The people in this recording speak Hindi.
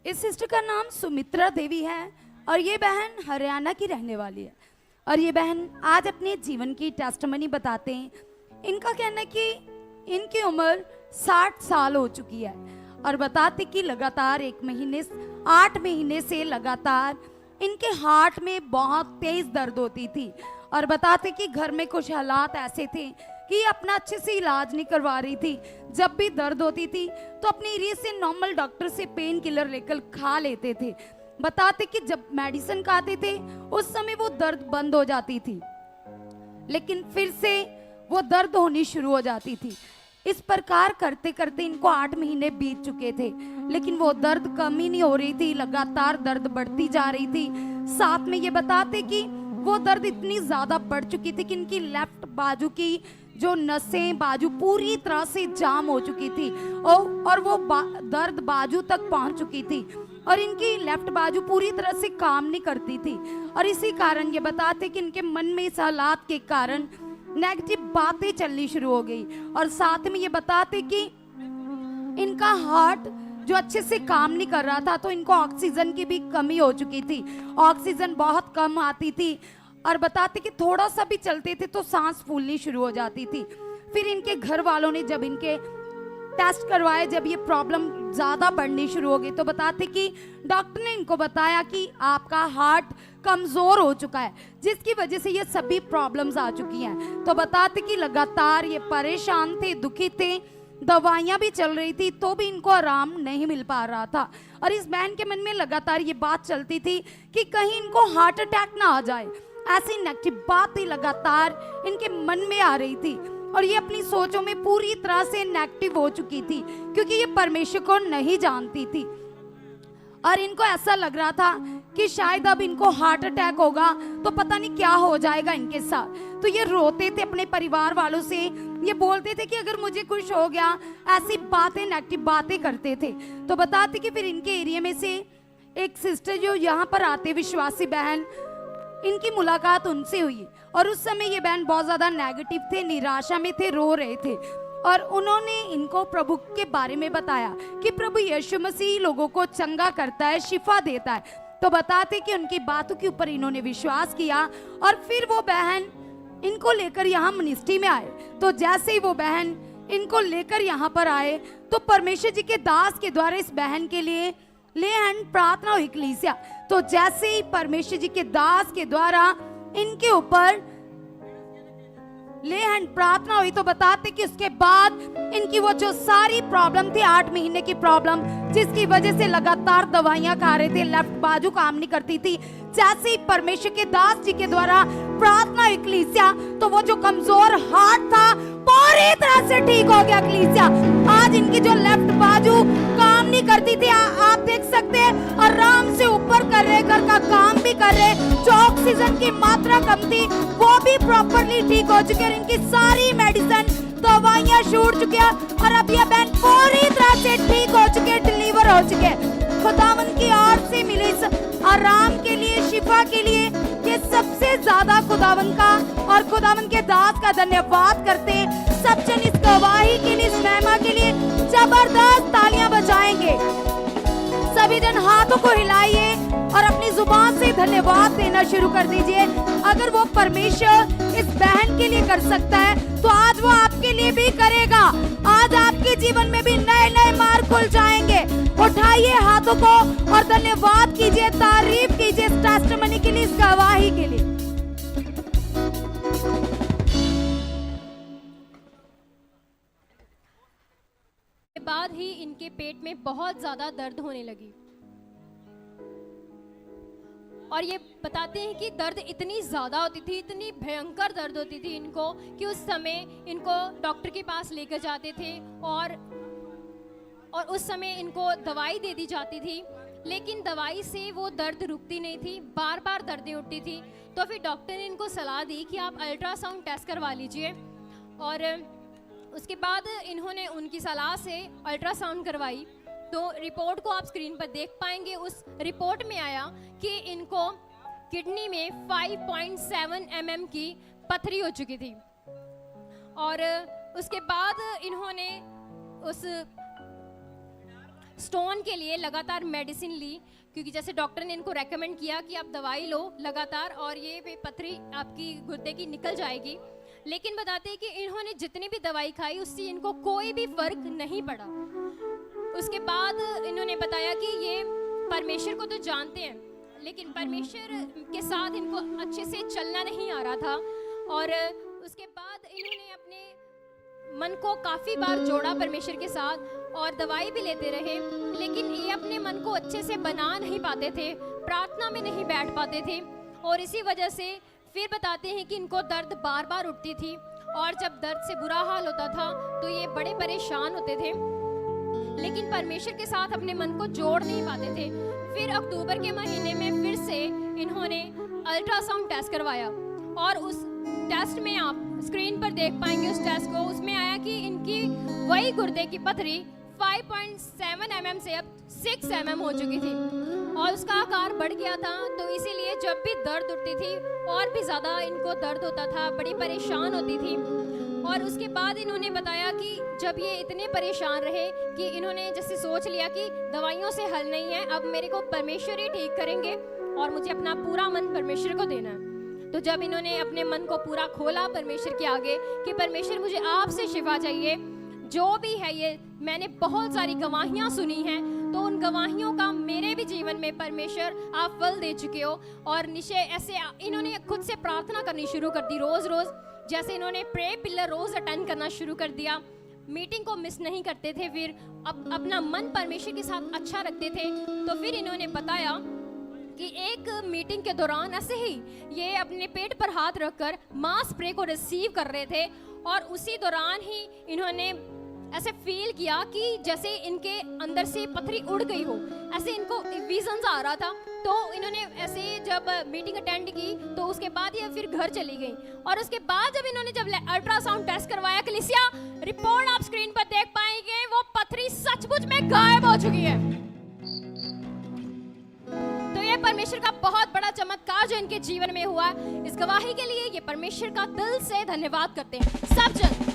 इस सिस्टर का नाम सुमित्रा देवी है और ये बहन हरियाणा की रहने वाली है। और ये बहन आज अपने जीवन की टेस्टमनी बताते हैं। इनका कहना है कि इनकी उम्र 60 साल हो चुकी है और बताते कि लगातार 8 महीने से लगातार इनके हार्ट में बहुत तेज दर्द होती थी। और बताते कि घर में कुछ हालात ऐसे थे कि अपना अच्छे से इलाज नहीं करवा रही थी। जब भी दर्द होती थी तो अपने एरिया से नॉर्मल डॉक्टर से पेन किलर लेकर खा लेते थे। बताते कि जब मेडिसिन खाते थे उस समय वो दर्द बंद हो जाती थी, लेकिन फिर से वो दर्द होनी शुरू हो जाती थी। इस प्रकार करते करते इनको 8 महीने बीत चुके थे, लेकिन वो दर्द कम ही नहीं हो रही थी, लगातार दर्द बढ़ती जा रही थी। साथ में ये बताते कि वो दर्द इतनी ज्यादा बढ़ चुकी थी कि इनकी लेफ्ट बाजू की जो नसें बाजू पूरी तरह से जाम हो चुकी थी और वो दर्द बाजू तक पहुंच चुकी थी और इनकी लेफ्ट बाजू पूरी तरह से काम नहीं करती थी। और इसी कारण ये बताते कि इनके मन में इस हालात के कारण नेगेटिव बातें चलनी शुरू हो गई। और साथ में ये बताते कि इनका हार्ट जो अच्छे से काम नहीं कर रहा था, तो इनको ऑक्सीजन की भी कमी हो चुकी थी, ऑक्सीजन बहुत कम आती थी। और बताते कि थोड़ा सा भी चलते थे तो सांस फूलनी शुरू हो जाती थी। फिर इनके घर वालों ने जब इनके टेस्ट करवाए, जब ये प्रॉब्लम ज्यादा बढ़नी शुरू हो गई, तो बताते कि डॉक्टर ने इनको बताया कि आपका हार्ट कमजोर हो चुका है, जिसकी वजह से ये सभी प्रॉब्लम्स आ चुकी हैं। तो बताते कि लगातार ये परेशान थे, दुखी थे, दवाइयां भी चल रही थी तो भी इनको आराम नहीं मिल पा रहा था। और इस बहन के मन में लगातार ये बात चलती थी कि कहीं इनको हार्ट अटैक ना आ जाए। ऐसी नेगेटिव बातें लगातार इनके मन में आ रही थी और ये अपनी सोचों में पूरी तरह से नेगेटिव हो चुकी थी, क्योंकि ये परमेश्वर को नहीं जानती थी। और इनको ऐसा लग रहा था कि शायद अब इनको हार्ट अटैक होगा तो पता नहीं क्या हो जाएगा इनके साथ। तो ये रोते थे अपने परिवार वालों से, ये बोलते थे कि अगर मुझे कुछ हो गया, ऐसी बातें नेगेटिव बातें करते थे। तो बताते कि फिर इनके एरिया में से एक सिस्टर जो यहाँ पर आते, विश्वासी बहन, इनकी मुलाकात उनसे हुई और उस समय ये बहन बहुत ज्यादा नेगेटिव थे, निराशा में थे, रो रहे थे। और उन्होंने इनको प्रभु के बारे में बताया कि प्रभु यीशु मसीह लोगों को चंगा करता है, शिफा देता है। तो बताते कि उनकी बातों के ऊपर इन्होंने विश्वास किया और फिर वो बहन इनको लेकर यहाँ मिनिस्ट्री में आए। तो जैसे ही वो बहन इनको लेकर यहाँ पर आए तो परमेश्वर जी के दास के द्वारा इस बहन के लिए ले हैंड प्रार्थना हुई कलीसिया। तो जैसे ही परमेश्वर जी के दास के द्वारा इनके ऊपर ले हैंड प्रार्थना हुई, तो बताते कि उसके बाद इनकी वो जो सारी प्रॉब्लम थी, 8 महीने की प्रॉब्लम, जिसकी वजह से लगातार दवाइयां खा रहे थे, लेफ्ट बाजू काम नहीं करती थी, जैसे ही परमेश्वर के दास जी के द्वारा प्रार्थना हुई कलीसिया, तो वो जो कमजोर हार्ट था पूरी तरह से ठीक हो गया कलीसिया। आज इनकी जो लेफ्ट बाजू काम नहीं करती थी, आप देख सकते हैं आराम से ऊपर कर रहे, घर का काम भी कर रहे, जो ऑक्सीजन की मात्रा कम थी वो भी प्रॉपरली ठीक हो चुकी है। इनकी सारी मेडिसिन दवाइयां छूट चुकी है और अब ये बहन पूरी तरह से ठीक हो चुके, डिलीवर हो चुके। खुदावन की ओर से मिले इस आराम के लिए, शिफा के लिए ये सबसे ज्यादा खुदावन का और खुदावन के दास का धन्यवाद करते हैं। सब जन इस गवाही के लिए, इस महिमा के लिए जबरदस्त तालियां बजाएंगे। सभी जन हाथों को हिलाइए और अपनी जुबान से धन्यवाद देना शुरू कर दीजिए। अगर वो परमेश्वर इस बहन के लिए कर सकता है तो आज वो आपके लिए भी करेगा। आज आपके जीवन में भी नए नए मार्ग खुल जाएंगे। उठाइए हाथों को और धन्यवाद कीजिए, तारीफ कीजिए इस टेस्टिमनी के लिए, इस गवाही के लिए। के बाद ही इनके पेट में बहुत ज्यादा दर्द होने लगी और ये बताते हैं कि दर्द इतनी ज़्यादा होती थी, इतनी भयंकर दर्द होती थी इनको कि उस समय इनको डॉक्टर के पास लेकर जाते थे और उस समय इनको दवाई दे दी जाती थी, लेकिन दवाई से वो दर्द रुकती नहीं थी, बार बार दर्दें उठती थी। तो फिर डॉक्टर ने इनको सलाह दी कि आप अल्ट्रासाउंड टेस्ट करवा लीजिए और उसके बाद इन्होंने उनकी सलाह से अल्ट्रासाउंड करवाई। तो रिपोर्ट को आप स्क्रीन पर देख पाएंगे। उस रिपोर्ट में आया कि इनको किडनी में 5.7 mm की पथरी हो चुकी थी और उसके बाद इन्होंने उस स्टोन के लिए लगातार मेडिसिन ली, क्योंकि जैसे डॉक्टर ने इनको रेकमेंड किया कि आप दवाई लो लगातार और ये पथरी आपकी गुर्दे की निकल जाएगी। लेकिन बताते हैं कि इन्होंने जितनी भी दवाई खाई उससे इनको कोई भी फर्क नहीं पड़ा। उसके बाद इन्होंने बताया कि ये परमेश्वर को तो जानते हैं, लेकिन परमेश्वर के साथ इनको अच्छे से चलना नहीं आ रहा था। और उसके बाद इन्होंने अपने मन को काफ़ी बार जोड़ा परमेश्वर के साथ और दवाई भी लेते रहे, लेकिन ये अपने मन को अच्छे से बना नहीं पाते थे, प्रार्थना में नहीं बैठ पाते थे। और इसी वजह से फिर बताते हैं कि इनको दर्द बार बार उठती थी और जब दर्द से बुरा हाल होता था तो ये बड़े परेशान होते थे, लेकिन परमेश्वर के साथ अपने मन को जोड़ नहीं पाते थे। फिर अक्टूबर के महीने में फिर से इन्होंने अल्ट्रासाउंड टेस्ट करवाया और उस टेस्ट में आप स्क्रीन पर देख पाएंगे उस टेस्ट को, उसमें आया कि इनकी वही गुर्दे की पथरी 5.7 mm से अब 6 mm हो चुकी थी और उसका आकार बढ़ गया था। तो इसीलिए जब भी दर्द उठती थी और भी ज़्यादा इनको दर्द होता था, बड़ी परेशान होती थी। और उसके बाद इन्होंने बताया कि जब ये इतने परेशान रहे कि इन्होंने जैसे सोच लिया कि दवाइयों से हल नहीं है, अब मेरे को परमेश्वर ही ठीक करेंगे और मुझे अपना पूरा मन परमेश्वर को देना है। तो जब इन्होंने अपने मन को पूरा खोला परमेश्वर के आगे कि परमेश्वर मुझे आपसे शिफा चाहिए, जो भी है ये मैंने बहुत सारी गवाहियाँ सुनी हैं, तो उन गवाहियों का मेरे भी जीवन में परमेश्वर आप फल दे चुके हो। और निश्चय ऐसे इन्होंने खुद से प्रार्थना करनी शुरू कर दी रोज़ रोज़, जैसे इन्होंने प्रे पिलर रोज़ अटेंड करना शुरू कर दिया, मीटिंग को मिस नहीं करते थे, फिर अपना मन परमेश्वर के साथ अच्छा रखते थे। तो फिर इन्होंने बताया कि एक मीटिंग के दौरान ऐसे ही ये अपने पेट पर हाथ रखकर माँ स्प्रे को रिसीव कर रहे थे और उसी दौरान ही इन्होंने ऐसे फील किया कि जैसे इनके अंदर से पथरी उड़ गई हो, ऐसे इनको विजन्स आ रहा था। तो इन्होंने ऐसे जब मीटिंग अटेंड की तो उसके बाद ये फिर घर चली गई और उसके बाद जब अल्ट्रासाउंड टेस्ट करवाया कलीसिया, रिपोर्ट आप स्क्रीन पर देख पाएंगे, वो पथरी सचमुच में गायब हो चुकी है। तो ये परमेश्वर का बहुत बड़ा चमत्कार जो इनके जीवन में हुआ, इस गवाही के लिए ये परमेश्वर का दिल से धन्यवाद करते हैं सब जन।